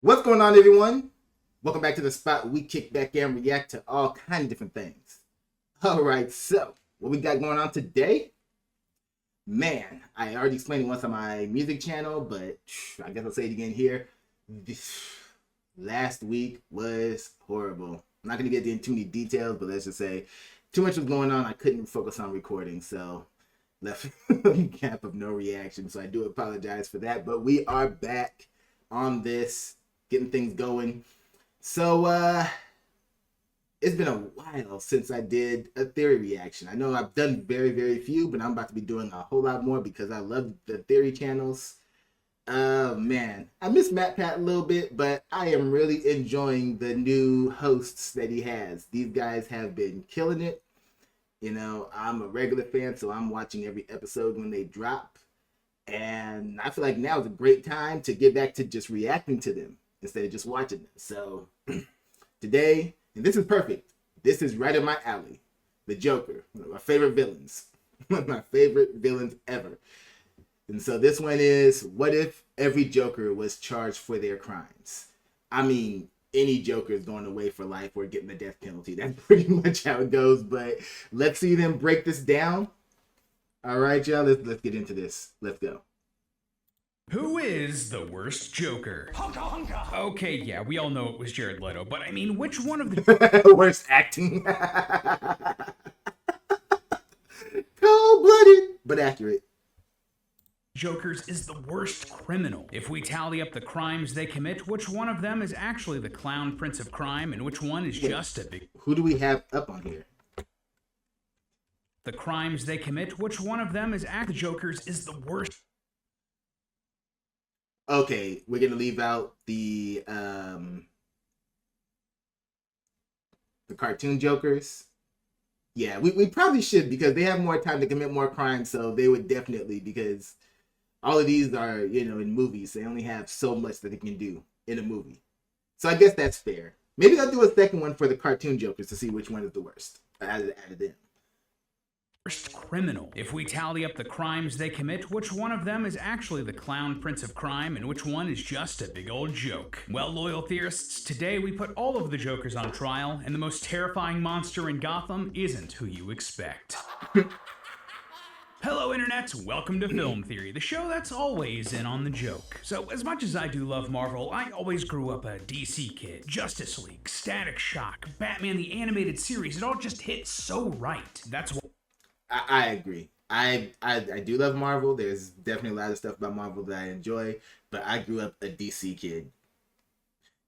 What's going on, everyone? Welcome back to the spot. We kick back and react to all kind of different things. All right, so what we got going on today? Man, I already explained it once on my music channel, but I guess I'll say it again here. This last week was horrible. I'm not going to get into too many details, but let's just say too much was going on. I couldn't focus on recording, so left a gap of no reaction. So I do apologize for that, but we are back on this, getting things going. So it's been a while since I did a theory reaction. I know I've done very few, but I'm about to be doing a whole lot more because I love the theory channels. Man, I miss Matt Pat a little bit, but I am really enjoying the new hosts that he has. These guys have been killing it. You know, I'm a regular fan, so I'm watching every episode when they drop. And I feel like now is a great time to get back to just reacting to them instead of just watching them. So today, and this is perfect. This is right in my alley. The Joker, one of my favorite villains. One of my favorite villains ever. And so this one is, what if every Joker was charged for their crimes? I mean, any Joker is going away for life or getting the death penalty. That's pretty much how it goes. But let's see them break this down. All right, y'all, let's get into this. Let's go. Who is the worst Joker? Hunka hunka. Okay, yeah, we all know it was Jared Leto, but I mean, which one of the worst acting? Cold-blooded, but accurate. Jokers is the worst criminal? If we tally up the crimes they commit, which one of them is actually the clown prince of crime, and which one is just a big... Who do we have up on here? The crimes they commit, which one of them is the Jokers is the worst... Okay, we're gonna leave out the cartoon Jokers. Yeah, we probably should, because they have more time to commit more crimes, so they would definitely, because all of these are, you know, in movies. They only have so much that they can do in a movie. So I guess that's fair. Maybe I'll do a second one for the cartoon Jokers to see which one is the worst out of them. Worst criminal. If we tally up the crimes they commit, which one of them is actually the clown prince of crime, and which one is just a big old joke? Well, loyal theorists, today we put all of the Jokers on trial, and the most terrifying monster in Gotham isn't who you expect. Hello, Internet. Welcome to Film Theory, the show that's always in on the joke. So, as much as I do love Marvel, I always grew up a DC kid. Justice League, Static Shock, Batman the Animated Series, it all just hit so right. That's what... I agree. I do love Marvel. There's definitely a lot of stuff about Marvel that I enjoy, but I grew up a DC kid.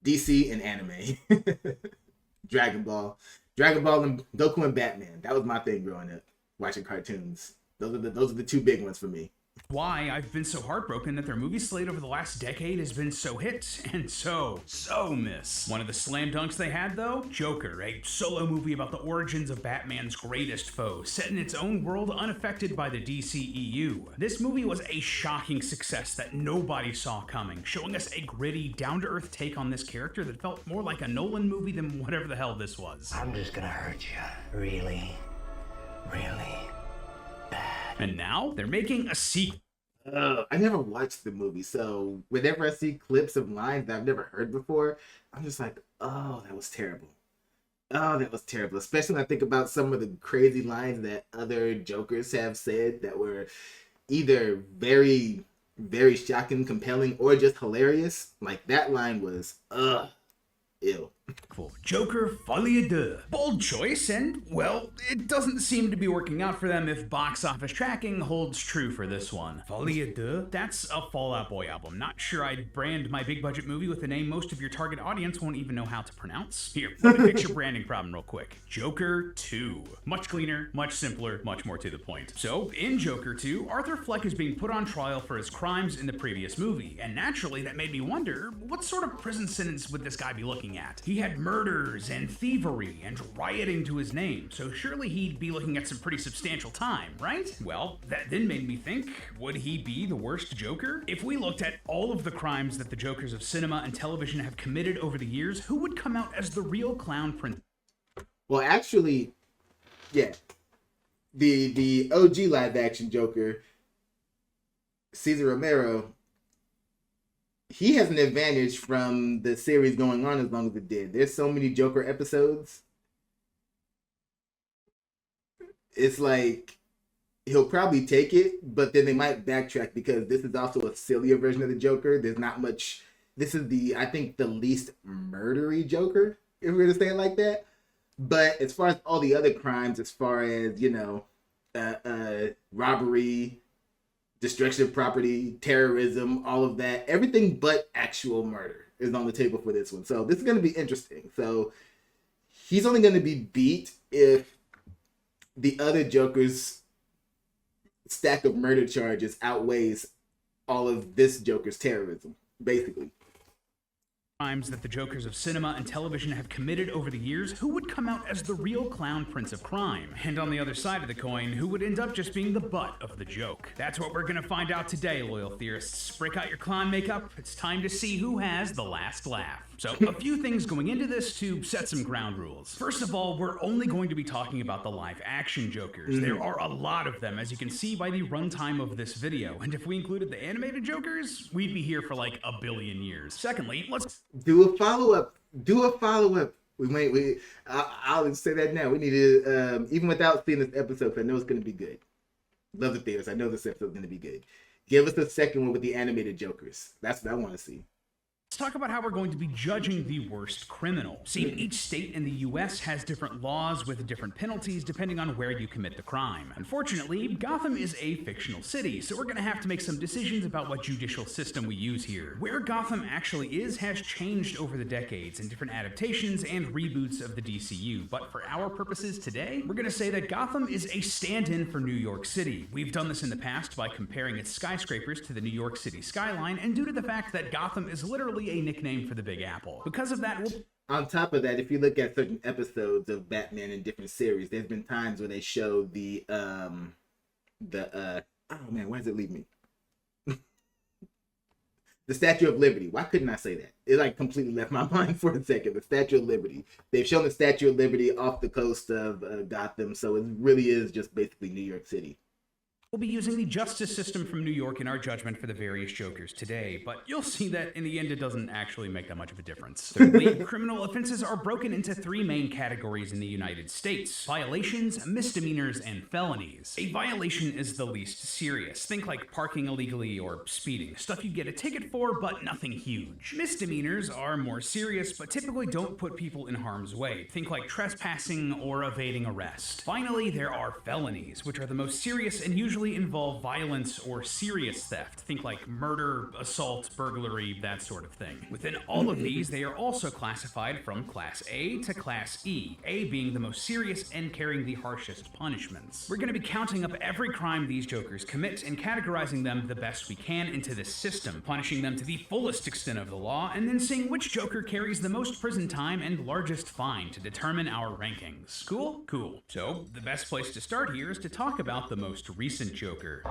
DC and anime. Dragon Ball and Goku and Batman. That was my thing growing up, watching cartoons. Those are the two big ones for me. Why I've been so heartbroken that their movie slate over the last decade has been so hit and so miss. One of the slam dunks they had, though, Joker, a solo movie about the origins of Batman's greatest foe, set in its own world unaffected by the DCEU. This movie was a shocking success that nobody saw coming, showing us a gritty, down-to-earth take on this character that felt more like a Nolan movie than whatever the hell this was. I'm just gonna hurt you. Really bad. And now, they're making a sequel. I never watched the movie, so whenever I see clips of lines that I've never heard before, I'm just like, oh, that was terrible. Oh, that was terrible. Especially when I think about some of the crazy lines that other Jokers have said that were either very shocking, compelling, or just hilarious. Like, that line was, ew. Joker Folie à Deux. Bold choice, and, well, it doesn't seem to be working out for them if box office tracking holds true for this one. Folie à Deux? That's a Fall Out Boy album. Not sure I'd brand my big budget movie with a name most of your target audience won't even know how to pronounce. Here, let me fix your branding problem real quick. Joker 2. Much cleaner, much simpler, much more to the point. So, in Joker 2, Arthur Fleck is being put on trial for his crimes in the previous movie, and naturally that made me wonder, what sort of prison sentence would this guy be looking at? He had murders and thievery and rioting to his name, so surely he'd be looking at some pretty substantial time, right? Well, that then made me think, would he be the worst Joker? If we looked at all of the crimes that the Jokers of cinema and television have committed over the years, who would come out as the real clown prince? Well, actually, yeah. The OG live action Joker, Cesar Romero, he has an advantage from the series going on as long as it did. There's so many Joker episodes. It's like he'll probably take it, but then they might backtrack because this is also a sillier version of the Joker. There's not much. This is I think, the least murdery Joker, if we're gonna say it like that. But as far as all the other crimes, as far as, robbery, destruction of property, terrorism, all of that, everything but actual murder is on the table for this one. So this is going to be interesting. So he's only going to be beat if the other Joker's stack of murder charges outweighs all of this Joker's terrorism, basically. Crimes that the Jokers of cinema and television have committed over the years, who would come out as the real clown prince of crime? And on the other side of the coin, who would end up just being the butt of the joke? That's what we're gonna find out today, loyal theorists. Break out your clown makeup. It's time to see who has the last laugh. So, a few things going into this to set some ground rules. First of all, we're only going to be talking about the live-action Jokers. There are a lot of them, as you can see by the runtime of this video. And if we included the animated Jokers, we'd be here for like a billion years. Secondly, let's do a follow-up. I'll say that now. We need to, even without seeing this episode, because I know it's going to be good. Love the theaters. I know this episode is going to be good. Give us the second one with the animated Jokers. That's what I want to see. talk about how we're going to be judging the worst criminal. See, each state in the US has different laws with different penalties depending on where you commit the crime. Unfortunately, Gotham is a fictional city, so we're going to have to make some decisions about what judicial system we use here. Where Gotham actually is has changed over the decades in different adaptations and reboots of the DCU, but for our purposes today, we're going to say that Gotham is a stand-in for New York City. We've done this in the past by comparing its skyscrapers to the New York City skyline, and due to the fact that Gotham is literally a nickname for the Big Apple. Because of that, on top of that, if you look at certain episodes of Batman in different series, there's been times where they show the oh man, where does it leave me? The Statue of Liberty. Why couldn't I say that? It like completely left my mind for a second. The Statue of Liberty. They've shown the Statue of Liberty off the coast of Gotham, so it really is just basically New York City. We'll be using the justice system from New York in our judgment for the various Jokers today, but you'll see that in the end it doesn't actually make that much of a difference. Thirdly, criminal offenses are broken into three main categories in the United States: violations, misdemeanors, and felonies. A violation is the least serious. Think like parking illegally or speeding. Stuff you get a ticket for, but nothing huge. Misdemeanors are more serious, but typically don't put people in harm's way. Think like trespassing or evading arrest. Finally, there are felonies, which are the most serious and usually involve violence or serious theft. Think like murder, assault, burglary, that sort of thing. Within all of these, they are also classified from Class A to Class E, A being the most serious and carrying the harshest punishments. We're going to be counting up every crime these Jokers commit and categorizing them the best we can into this system, punishing them to the fullest extent of the law, and then seeing which Joker carries the most prison time and largest fine to determine our rankings. Cool? Cool. So, the best place to start here is to talk about the most recent Joker.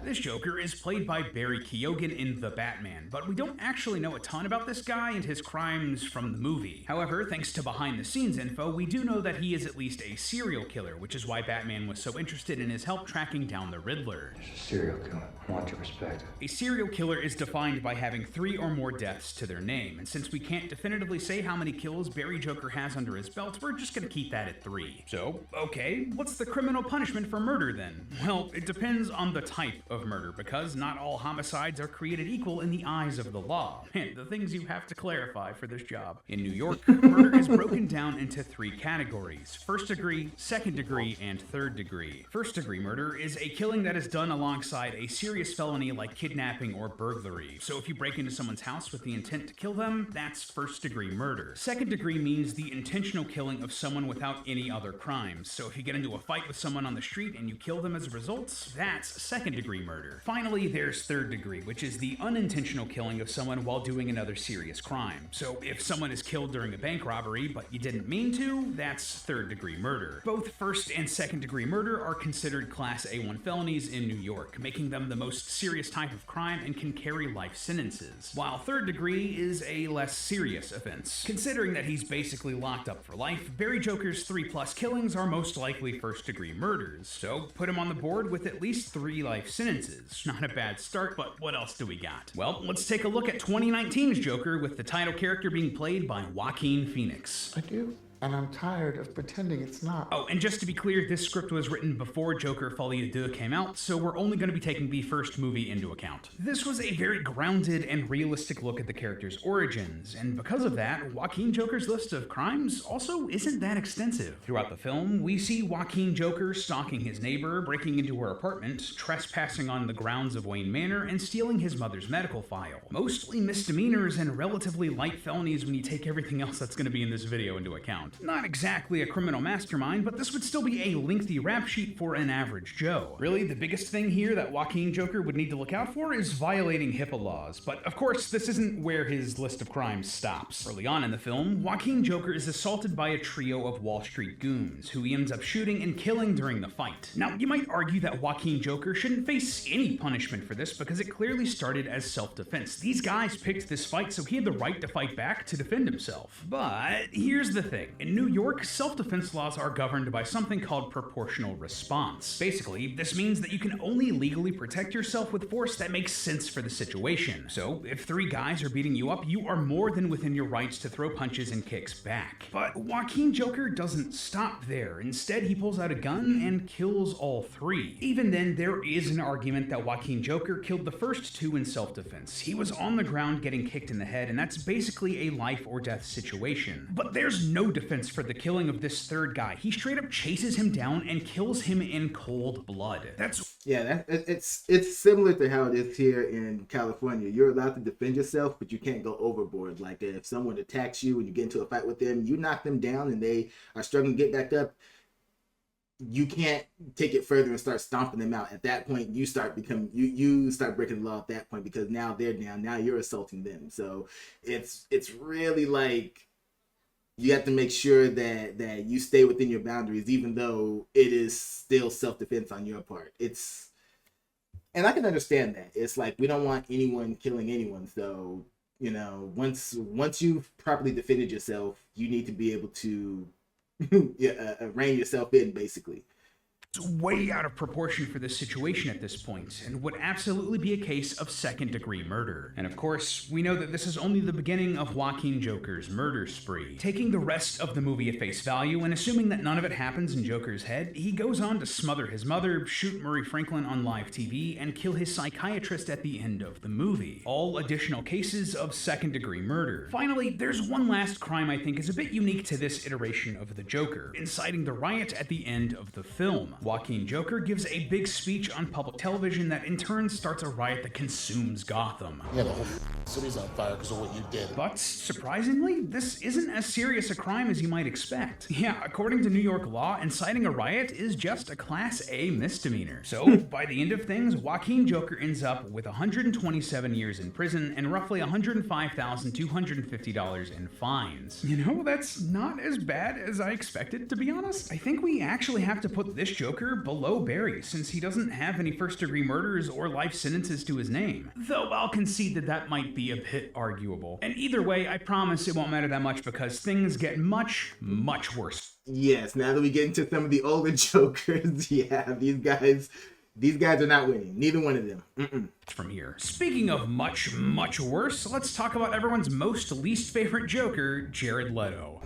This Joker is played by Barry Keoghan in The Batman, but we don't actually know a ton about this guy and his crimes from the movie. However, thanks to behind-the-scenes info, we do know that he is at least a serial killer, which is why Batman was so interested in his help tracking down the Riddler. He's a serial killer. I want to respect him. A serial killer is defined by having 3 or more deaths to their name, and since we can't definitively say how many kills Barry Joker has under his belt, we're just gonna keep that at 3. So, okay, what's the criminal punishment for murder then? Well, it depends on the type of murder, because not all homicides are created equal in the eyes of the law. And the things you have to clarify for this job. In New York, murder is broken down into 3 categories: first degree, second degree, and third degree. First degree murder is a killing that is done alongside a serious felony like kidnapping or burglary. So if you break into someone's house with the intent to kill them, that's first degree murder. Second degree means the intentional killing of someone without any other crimes. So if you get into a fight with someone on the street and you kill them as a result, that's second degree murder. Finally, there's third degree, which is the unintentional killing of someone while doing another serious crime. So if someone is killed during a bank robbery, but you didn't mean to, that's third degree murder. Both first and second degree murder are considered Class A1 felonies in New York, making them the most serious type of crime and can carry life sentences, while third degree is a less serious offense. Considering that he's basically locked up for life, Barry Joker's 3+ killings are most likely first degree murders. Jokers, so put him on the board with at least 3 life sentences. Not a bad start, but what else do we got? Well, let's take a look at 2019's Joker, with the title character being played by Joaquin Phoenix. I do. And I'm tired of pretending it's not. Oh, and just to be clear, this script was written before Joker Folie à Deux came out, so we're only going to be taking the first movie into account. This was a very grounded and realistic look at the character's origins, and because of that, Joaquin Joker's list of crimes also isn't that extensive. Throughout the film, we see Joaquin Joker stalking his neighbor, breaking into her apartment, trespassing on the grounds of Wayne Manor, and stealing his mother's medical file. Mostly misdemeanors and relatively light felonies when you take everything else that's going to be in this video into account. Not exactly a criminal mastermind, but this would still be a lengthy rap sheet for an average Joe. Really, the biggest thing here that Joaquin Joker would need to look out for is violating HIPAA laws, but of course, this isn't where his list of crimes stops. Early on in the film, Joaquin Joker is assaulted by a trio of Wall Street goons, who he ends up shooting and killing during the fight. Now, you might argue that Joaquin Joker shouldn't face any punishment for this because it clearly started as self-defense. These guys picked this fight, so he had the right to fight back to defend himself. But here's the thing. In New York, self-defense laws are governed by something called proportional response. Basically, this means that you can only legally protect yourself with force that makes sense for the situation. So, if 3 guys are beating you up, you are more than within your rights to throw punches and kicks back. But Joaquin Joker doesn't stop there. Instead, he pulls out a gun and kills all 3. Even then, there is an argument that Joaquin Joker killed the first 2 in self-defense. He was on the ground getting kicked in the head, and that's basically a life or death situation. But there's no defense for the killing of this 3rd guy. He straight up chases him down and kills him in cold blood. It's similar to how it is here in California. You're allowed to defend yourself, but you can't go overboard. Like, if someone attacks you and you get into a fight with them, you knock them down and they are struggling to get back up, you can't take it further and start stomping them out. At that point, you start breaking the law at that point, because now they're down. Now you're assaulting them. So it's really like, you have to make sure that you stay within your boundaries, even though it is still self-defense on your part. And I can understand that. It's like, we don't want anyone killing anyone. So, once you've properly defended yourself, you need to be able to rein yourself in, basically. It's way out of proportion for this situation at this point, and would absolutely be a case of second-degree murder. And of course, we know that this is only the beginning of Joaquin Joker's murder spree. Taking the rest of the movie at face value, and assuming that none of it happens in Joker's head, he goes on to smother his mother, shoot Murray Franklin on live TV, and kill his psychiatrist at the end of the movie. All additional cases of second-degree murder. Finally, there's one last crime I think is a bit unique to this iteration of the Joker, inciting the riot at the end of the film. Joaquin Joker gives a big speech on public television that in turn starts a riot that consumes Gotham. Yeah, the whole city's on fire because of what you did. But surprisingly, this isn't as serious a crime as you might expect. Yeah, according to New York law, inciting a riot is just a Class A misdemeanor. So, by the end of things, Joaquin Joker ends up with 127 years in prison and roughly $105,250 in fines. That's not as bad as I expected, to be honest. I think we actually have to put this Joker below Barry, since he doesn't have any first-degree murders or life sentences to his name. Though I'll concede that might be a bit arguable. And either way, I promise it won't matter that much, because things get much, much worse. Yes, now that we get into some of the older Jokers, yeah, these guys are not winning. Neither one of them. From here. Speaking of much, much worse, let's talk about everyone's most least favorite Joker, Jared Leto.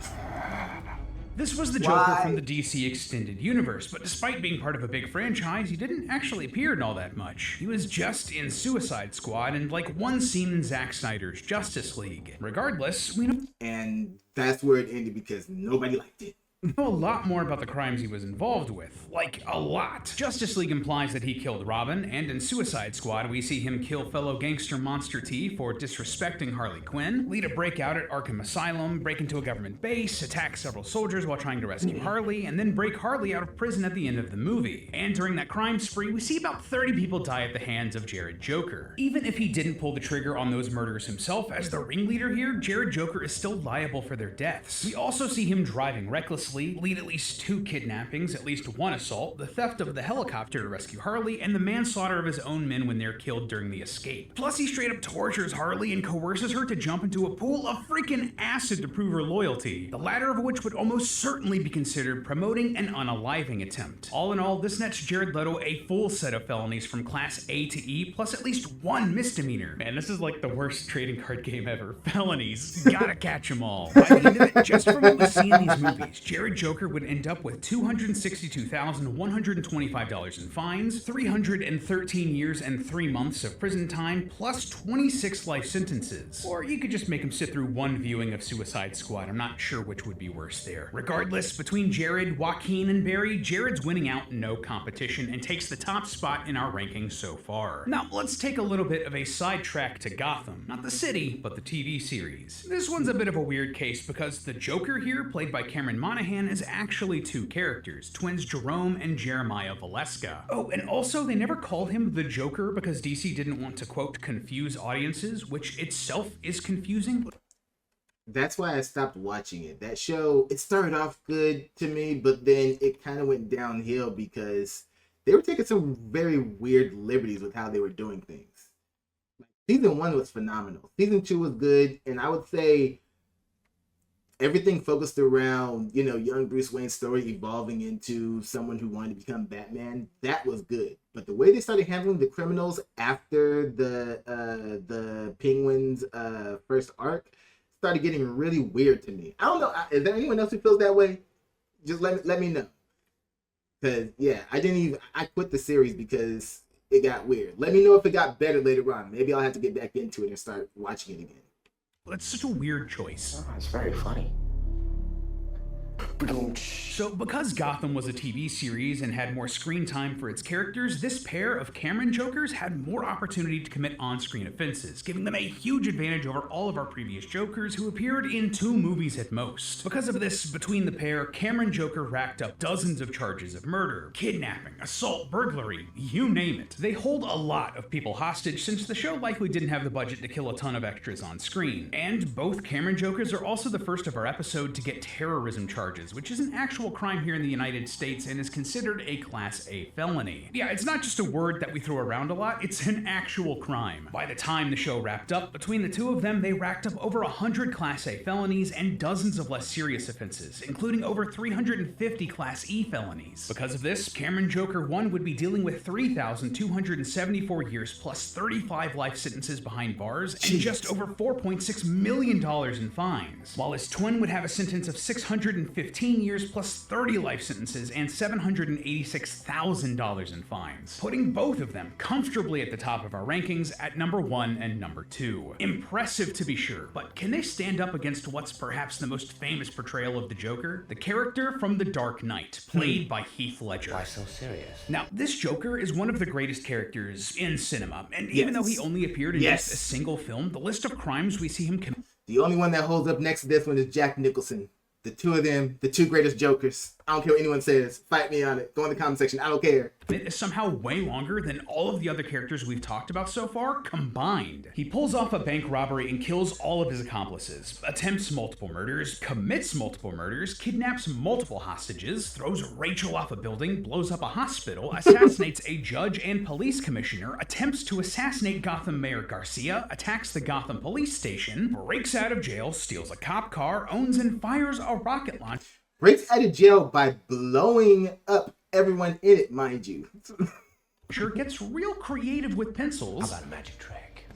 This was the Joker from the DC Extended Universe, but despite being part of a big franchise, he didn't actually appear in all that much. He was just in Suicide Squad and like one scene in Zack Snyder's Justice League. Regardless, we know... And that's where it ended, because nobody liked it. know a lot more about the crimes he was involved with. Like, a lot. Justice League implies that he killed Robin, and in Suicide Squad we see him kill fellow gangster Monster T for disrespecting Harley Quinn, lead a breakout at Arkham Asylum, break into a government base, attack several soldiers while trying to rescue Harley, and then break Harley out of prison at the end of the movie. And during that crime spree, we see about 30 people die at the hands of Jared Joker. Even if he didn't pull the trigger on those murders himself, as the ringleader here, Jared Joker is still liable for their deaths. We also see him driving recklessly mostly lead at least 2 kidnappings, at least 1 assault, the theft of the helicopter to rescue Harley, and the manslaughter of his own men when they're killed during the escape. Plus, he straight up tortures Harley and coerces her to jump into a pool of freaking acid to prove her loyalty, the latter of which would almost certainly be considered promoting an unaliving attempt. All in all, this nets Jared Leto a full set of felonies from Class A to E, plus at least 1 misdemeanor. Man, this is like the worst trading card game ever. Felonies. Gotta catch them all. By the end of it, just from what we see in these movies, Jared Joker would end up with $262,125 in fines, 313 years and 3 months of prison time, plus 26 life sentences. Or you could just make him sit through 1 viewing of Suicide Squad. I'm not sure which would be worse there. Regardless, between Jared, Joaquin, and Barry, Jared's winning out no competition and takes the top spot in our rankings so far. Now, let's take a little bit of a sidetrack to Gotham. Not the city, but the TV series. This one's a bit of a weird case because the Joker here, played by Cameron Monaghan, is actually 2 characters, twins Jerome and Jeremiah Valeska. Oh, and also they never called him the Joker because DC didn't want to, quote, confuse audiences, which itself is confusing. That's why I stopped watching it. That show, it started off good to me, but then it kind of went downhill because they were taking some very weird liberties with how they were doing things. Season 1 was phenomenal. Season 2 was good, and I would say everything focused around, young Bruce Wayne's story evolving into someone who wanted to become Batman. That was good. But the way they started handling the criminals after the Penguin's first arc started getting really weird to me. I don't know. Is there anyone else who feels that way? Just let me know. Because, yeah, I quit the series because it got weird. Let me know if it got better later on. Maybe I'll have to get back into it and start watching it again. That's such a weird choice. Oh, it's very funny. So, because Gotham was a TV series and had more screen time for its characters, this pair of Cameron Jokers had more opportunity to commit on-screen offenses, giving them a huge advantage over all of our previous Jokers who appeared in 2 movies at most. Because of this, between the pair, Cameron Joker racked up dozens of charges of murder, kidnapping, assault, burglary, you name it. They hold a lot of people hostage since the show likely didn't have the budget to kill a ton of extras on screen. And both Cameron Jokers are also the first of our episode to get terrorism charges, which is an actual crime here in the United States and is considered a Class A felony. Yeah, it's not just a word that we throw around a lot, it's an actual crime. By the time the show wrapped up, between the 2 of them, they racked up over 100 Class A felonies and dozens of less serious offenses, including over 350 Class E felonies. Because of this, Cameron Joker 1 would be dealing with 3,274 years plus 35 life sentences behind bars and just over $4.6 million in fines, while his twin would have a sentence of 615 years plus 30 life sentences and $786,000 in fines, putting both of them comfortably at the top of our rankings at number 1 and number 2. Impressive to be sure, but can they stand up against what's perhaps the most famous portrayal of the Joker? The character from The Dark Knight, played by Heath Ledger. Why so serious? Now, this Joker is one of the greatest characters in cinema, and even though he only appeared in just a single film, the list of crimes we see him commit. The only one that holds up next to this one is Jack Nicholson. The 2 of them, the 2 greatest Jokers. I don't care what anyone says. Fight me on it. Go in the comment section. I don't care. It is somehow way longer than all of the other characters we've talked about so far combined. He pulls off a bank robbery and kills all of his accomplices, attempts multiple murders, commits multiple murders, kidnaps multiple hostages, throws Rachel off a building, blows up a hospital, assassinates a judge and police commissioner, attempts to assassinate Gotham Mayor Garcia, attacks the Gotham police station, breaks out of jail, steals a cop car, owns and fires a rocket launcher. Breaks out of jail by blowing up everyone in it, mind you. Sure gets real creative with pencils. How about a magic trick?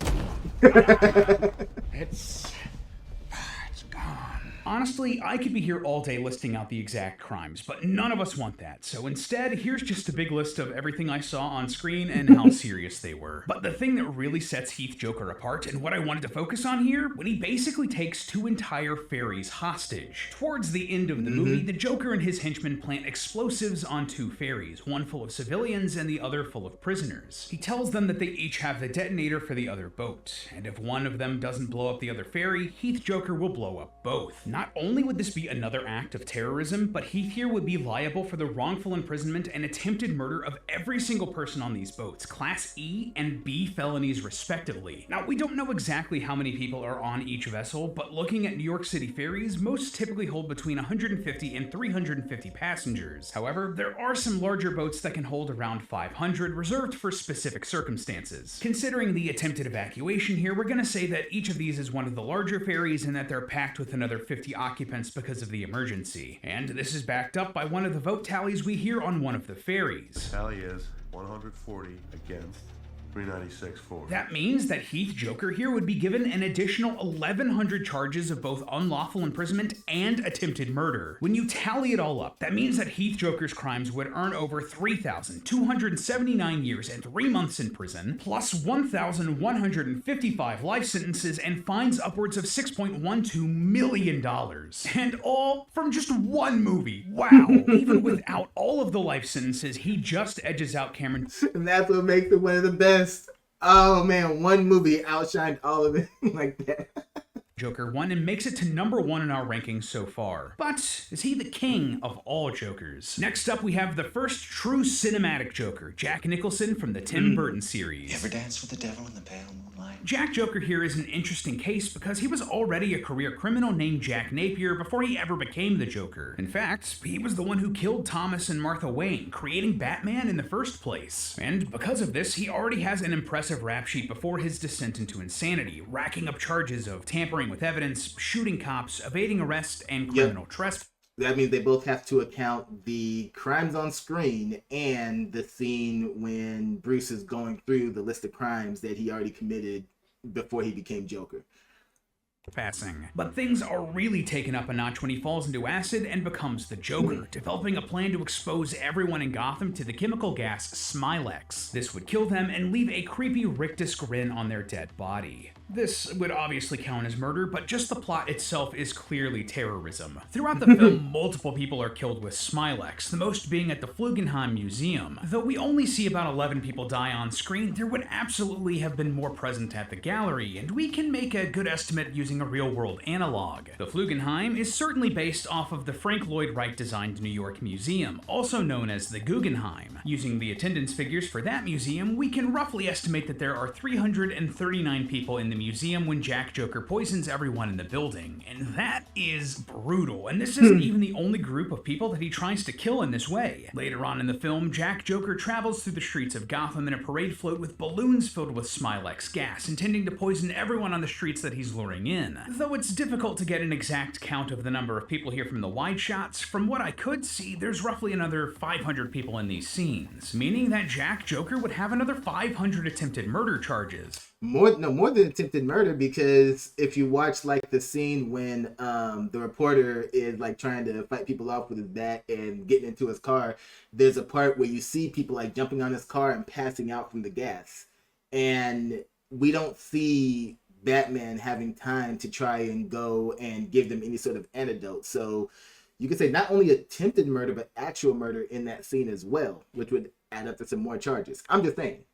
It's gone. Honestly, I could be here all day listing out the exact crimes, but none of us want that. So instead, here's just a big list of everything I saw on screen and how serious they were. But the thing that really sets Heath Joker apart, and what I wanted to focus on here, when he basically takes 2 entire ferries hostage. Towards the end of the movie, the Joker and his henchmen plant explosives on 2 ferries, one full of civilians and the other full of prisoners. He tells them that they each have the detonator for the other boat, and if one of them doesn't blow up the other ferry, Heath Joker will blow up both. Not only would this be another act of terrorism, but Heath here would be liable for the wrongful imprisonment and attempted murder of every single person on these boats, Class E and B felonies respectively. Now, we don't know exactly how many people are on each vessel, but looking at New York City ferries, most typically hold between 150 and 350 passengers. However, there are some larger boats that can hold around 500, reserved for specific circumstances. Considering the attempted evacuation here, we're gonna say that each of these is one of the larger ferries and that they're packed with another 50 occupants because of the emergency. And this is backed up by one of the vote tallies we hear on one of the ferries. Tally is 140 against 396 for. That means that Heath Joker here would be given an additional 1,100 charges of both unlawful imprisonment and attempted murder. When you tally it all up, that means that Heath Joker's crimes would earn over 3,279 years and 3 months in prison, plus 1,155 life sentences and fines upwards of $6.12 million. And all from just one movie. Wow! Even without all of the life sentences, he just edges out Cameron. And that's what makes it one of the best. Oh man, one movie outshined all of it like that. Joker 1 and makes it to number 1 in our rankings so far. But is he the king of all Jokers? Next up, we have the first true cinematic Joker, Jack Nicholson from the Tim Burton series. You ever danced with the devil in the pale moonlight? Jack Joker here is an interesting case because he was already a career criminal named Jack Napier before he ever became the Joker. In fact, he was the one who killed Thomas and Martha Wayne, creating Batman in the first place. And because of this, he already has an impressive rap sheet before his descent into insanity, racking up charges of tampering with evidence, shooting cops, evading arrest, and criminal trespass. That means they both have to account the crimes on screen and the scene when Bruce is going through the list of crimes that he already committed before he became Joker. Passing. But things are really taken up a notch when he falls into acid and becomes the Joker, developing a plan to expose everyone in Gotham to the chemical gas Smilex. This would kill them and leave a creepy rictus grin on their dead body. This would obviously count as murder, but just the plot itself is clearly terrorism. Throughout the film, multiple people are killed with Smilex, the most being at the Flugenheim Museum. Though we only see about 11 people die on screen, there would absolutely have been more present at the gallery, and we can make a good estimate using a real-world analog. The Flugenheim is certainly based off of the Frank Lloyd Wright-designed New York Museum, also known as the Guggenheim. Using the attendance figures for that museum, we can roughly estimate that there are 339 people in the museum when Jack Joker poisons everyone in the building, and that is brutal, and this isn't even the only group of people that he tries to kill in this way. Later on in the film, Jack Joker travels through the streets of Gotham in a parade float with balloons filled with Smilex gas, intending to poison everyone on the streets that he's luring in. Though it's difficult to get an exact count of the number of people here from the wide shots, from what I could see, there's roughly another 500 people in these scenes, meaning that Jack Joker would have another 500 attempted murder charges. More than attempted murder, because if you watch like the scene when the reporter is like trying to fight people off with his bat and getting into his car, there's a part where you see people like jumping on his car and passing out from the gas, and we don't see Batman having time to try and go and give them any sort of antidote. So you could say not only attempted murder but actual murder in that scene as well, which would add up to some more charges. I'm just saying.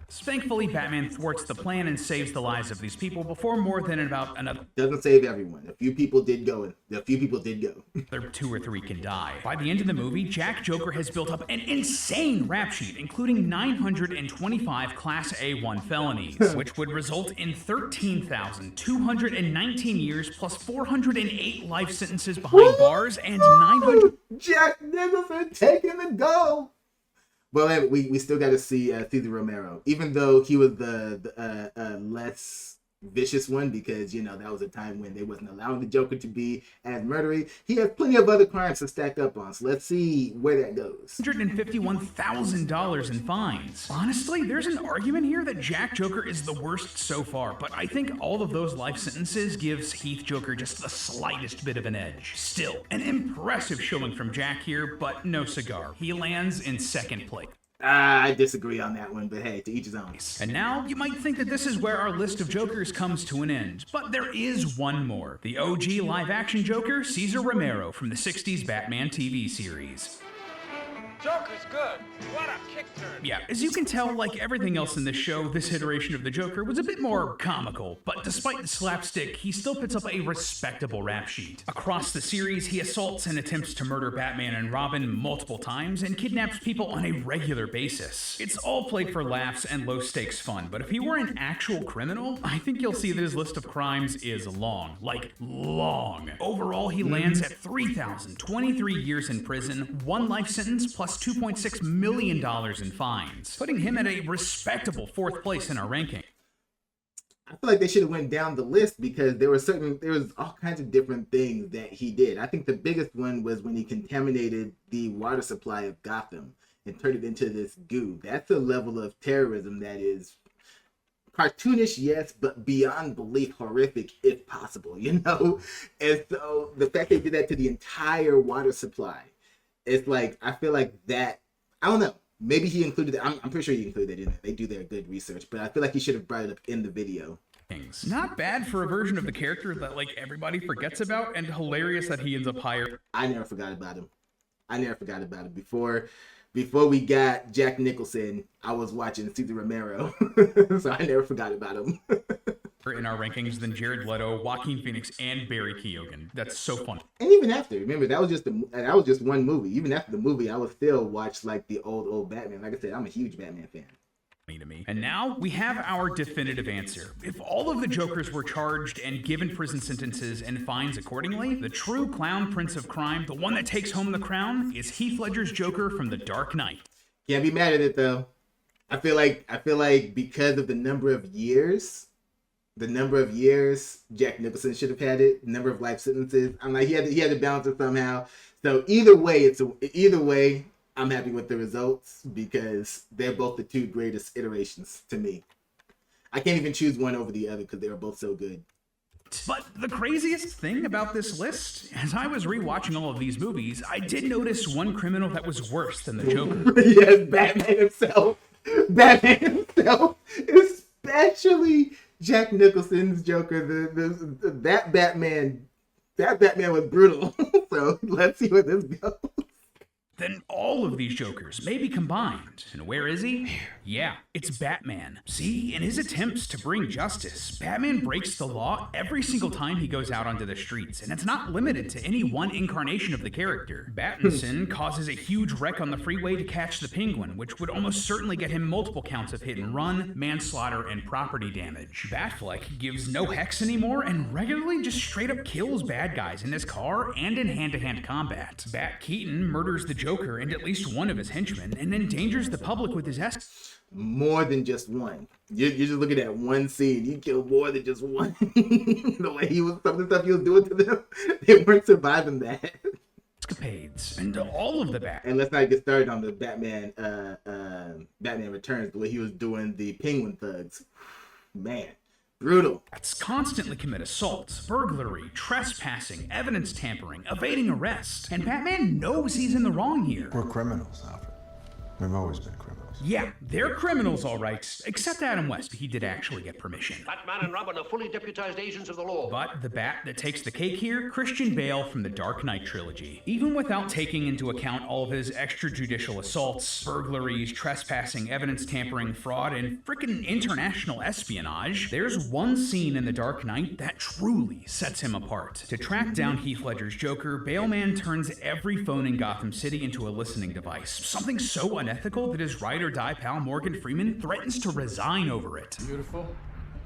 Thankfully, Batman thwarts the plan and saves the lives of these people before more than about another... Doesn't save everyone. A few people did go. 2 or 3 can die. By the end of the movie, Jack Joker has built up an insane rap sheet, including 925 Class A1 felonies, which would result in 13,219 years plus 408 life sentences behind bars and 900... Jack Nicholson taking the goal. Well, we still got to see Cesar Romero, even though he was the less vicious one, because, you know, that was a time when they wasn't allowing the Joker to be as murdery. He has plenty of other crimes to stack up on, so let's see where that goes. $151,000 in fines. Honestly, there's an argument here that Jack Joker is the worst so far, but I think all of those life sentences gives Heath Joker just the slightest bit of an edge. Still, an impressive showing from Jack here, but no cigar. He lands in second place. I disagree on that one, but hey, to each his own. And now, you might think that this is where our list of Jokers comes to an end, but there is one more. The OG live-action Joker, Cesar Romero, from the 60s Batman TV series. Joker's good. What a kick turn. Yeah, as you can tell, like everything else in this show, this iteration of the Joker was a bit more comical, but despite the slapstick, he still puts up a respectable rap sheet. Across the series, he assaults and attempts to murder Batman and Robin multiple times and kidnaps people on a regular basis. It's all played for laughs and low-stakes fun, but if he were an actual criminal, I think you'll see that his list of crimes is long. Like, long. Overall, he lands at 3,023 years in prison, 1 life sentence plus $2.6 million in fines, putting him at a respectable 4th place in our ranking. I feel like they should have went down the list because there was all kinds of different things that he did. I think the biggest one was when he contaminated the water supply of Gotham and turned it into this goo. That's a level of terrorism that is cartoonish, yes, but beyond belief horrific if possible, you know? And so the fact they did that to the entire water supply, it's like, I feel like that, I don't know. Maybe he included it. I'm pretty sure he included it in it. They do their good research, but I feel like he should have brought it up in the video. Not bad for a version of the character that, like, everybody forgets about, and hilarious that he ends up higher. I never forgot about him. Before we got Jack Nicholson, I was watching Cesar Romero, so I never forgot about him. In our rankings than Jared Leto, Joaquin Phoenix, and Barry Keoghan. That's so funny. And even after, remember, that was just one movie. Even after the movie, I would still watch like the old Batman. Like I said, I'm a huge Batman fan. To me. And now we have our definitive answer. If all of the Jokers were charged and given prison sentences and fines accordingly, the true clown prince of crime, the one that takes home the crown, is Heath Ledger's Joker from The Dark Knight. Can't be mad at it though. I feel like because of the number of years, Jack Nicholson should have had it. The number of life sentences. I'm like, he had to balance it somehow. So either way, I'm happy with the results because they're both the 2 greatest iterations to me. I can't even choose one over the other because they are both so good. But the craziest thing about this list, as I was rewatching all of these movies, I did notice one criminal that was worse than the Joker. Yes, Batman himself. Especially Jack Nicholson's Joker. That Batman was brutal. So let's see where this goes. Then all of these Jokers may be combined. And where is he? Yeah, it's Batman. See, in his attempts to bring justice, Batman breaks the law every single time he goes out onto the streets, and it's not limited to any one incarnation of the character. Battinson causes a huge wreck on the freeway to catch the Penguin, which would almost certainly get him multiple counts of hit and run, manslaughter, and property damage. Batfleck gives no hex anymore and regularly just straight up kills bad guys in his car and in hand-to-hand combat. Bat Keaton murders the Joker and at least one of his henchmen and endangers the public with his more than just one. You're just looking at one scene. You kill more than just one. The way some of the stuff he was doing to them, they weren't surviving that. Escapades and all of the Bat. And let's not get started on the Batman Returns, the way he was doing the Penguin thugs. Man, brutal. Bats constantly commit assaults, burglary, trespassing, evidence tampering, evading arrest. And Batman knows he's in the wrong here. We're criminals, Alfred. We've always been criminals. Yeah, they're criminals, all right. Except Adam West. He did actually get permission. Batman and Robin are fully deputized agents of the law. But the Bat that takes the cake here, Christian Bale from the Dark Knight trilogy. Even without taking into account all of his extrajudicial assaults, burglaries, trespassing, evidence tampering, fraud, and frickin' international espionage, there's one scene in the Dark Knight that truly sets him apart. To track down Heath Ledger's Joker, Bale Man turns every phone in Gotham City into a listening device. Something so unethical that his ride or die pal Morgan Freeman threatens to resign over it. Beautiful,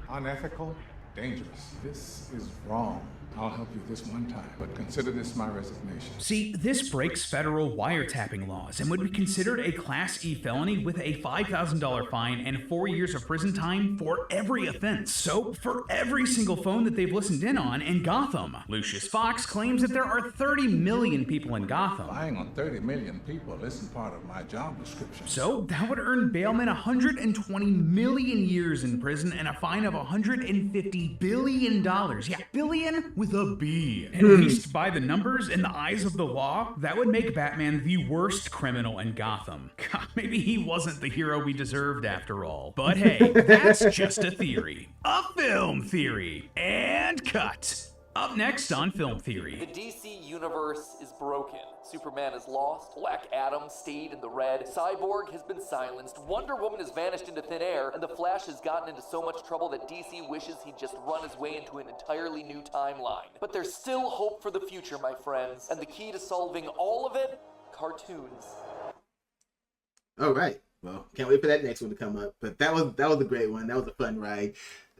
unethical, dangerous. This is wrong. I'll help you this one time, but consider this my resignation. See, this breaks federal wiretapping laws and would be considered a Class E felony with a $5,000 fine and 4 years of prison time for every offense. So, for every single phone that they've listened in on in Gotham, Lucius Fox claims that there are 30 million people in Gotham. Lying on 30 million people isn't part of my job description. So, that would earn Bailman 120 million years in prison and a fine of $150 billion. Yeah, billion with a B. At least by the numbers in the eyes of the law, that would make Batman the worst criminal in Gotham. God, maybe he wasn't the hero we deserved after all. But hey, that's just a theory. A film theory. And cut. Up next on Film The Theory. DC universe is broken. Superman is lost, Black Adam stayed in the red, Cyborg has been silenced, Wonder Woman has vanished into thin air, and the Flash has gotten into so much trouble that DC wishes he'd just run his way into an entirely new timeline. But there's still hope for the future, my friends, and the key to solving all of it? Cartoons. All right. Well, can't wait for that next one to come up. But that was a great one. That was a fun ride.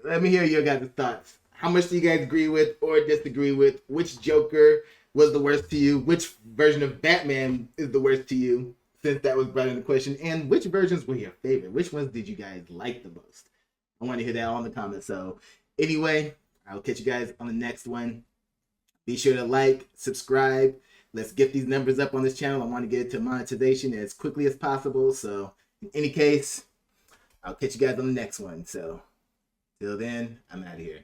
Let me hear your guys' thoughts. How much do you guys agree with or disagree with? Which Joker was the worst to you? Which version of Batman is the worst to you? Since that was brought into question. And which versions were your favorite? Which ones did you guys like the most? I want to hear that all in the comments. So anyway, I'll catch you guys on the next one. Be sure to like, subscribe. Let's get these numbers up on this channel. I want to get it to monetization as quickly as possible. So in any case, I'll catch you guys on the next one. So till then, I'm out of here.